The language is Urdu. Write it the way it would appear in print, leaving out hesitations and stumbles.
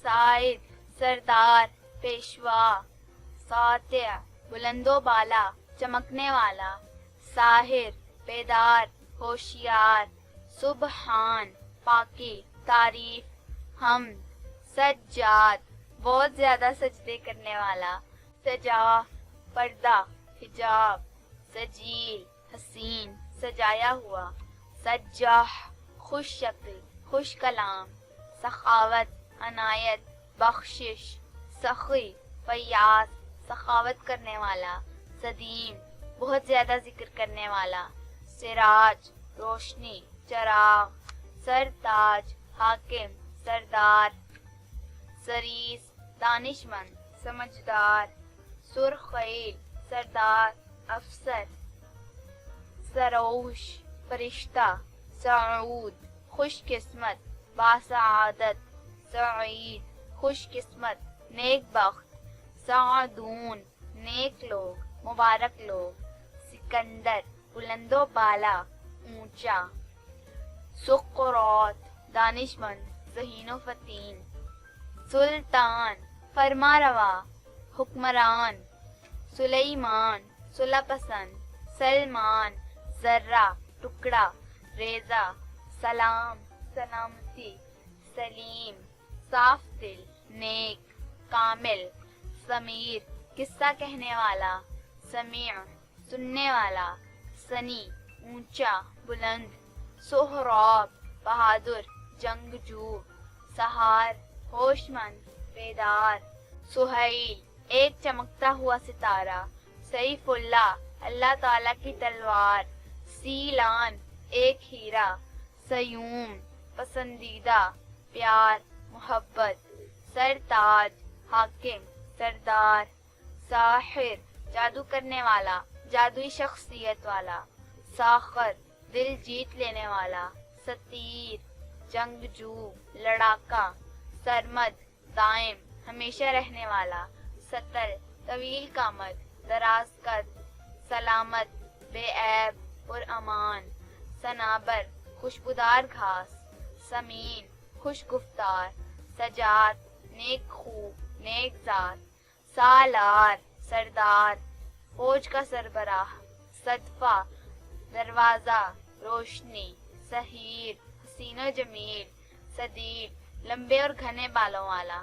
سائد سردار پیشوا، ساطع بلند و بالا چمکنے والا، ساحر بیدار ہوشیار، سبحان پاکی تعریف حمد، سجاد بہت زیادہ سجدے کرنے والا، سجا پردہ حجاب، سجیل حسین سجایا ہوا، سجاح خوش شکل خوش کلام، سخاوت عنایت بخشش، سخی فیاض سخاوت کرنے والا، سدیم بہت زیادہ ذکر کرنے والا، سراج روشنی چراغ، سرتاج حاکم سردار، سریس دانشمند سمجھدار، سرخیل سردار افسر، سروش فرشتہ، سعود خوش قسمت باسعادت، سعید خوش قسمت نیک بخت، سعدون نیک لوگ مبارک لوگ، سکندر بلند و بالا اونچا، سقراط دانشمند ذہین و فطین، سلطان فرما روا حکمران، سلیمان صلح پسند، سلمان ذرہ ٹکڑا ریزہ، سلام سلامتی، سلیم صاف دل نیک کامل، سمیر قصہ کہنے والا، سمیع سننے والا، سنی اونچا بلند، سہراب بہادر جنگجو، سحار ہوش مند بیدار، سہیل ایک چمکتا ہوا ستارہ، سیف اللہ اللہ تعالی کی تلوار، سیلان ایک ہیرا، سیوم پسندیدہ پیار محبت، سرتاج حاکم سردار، ساحر جادو کرنے والا جادوئی شخصیت والا، ساخر دل جیت لینے والا، ستیر جنگجو لڑاکا، سرمد دائم ہمیشہ رہنے والا، سطر طویل قامت دراز قد، سلامت بے عیب پر امان، صنابر خوشبودار گھاس، سمین خوش گفتار، سجاد نیک خو نیک ذات، سالار سردار فوج کا سربراہ، صدفہ دروازہ روشنی، سحیر حسین و جمیل، سدیل لمبے اور گھنے بالوں والا،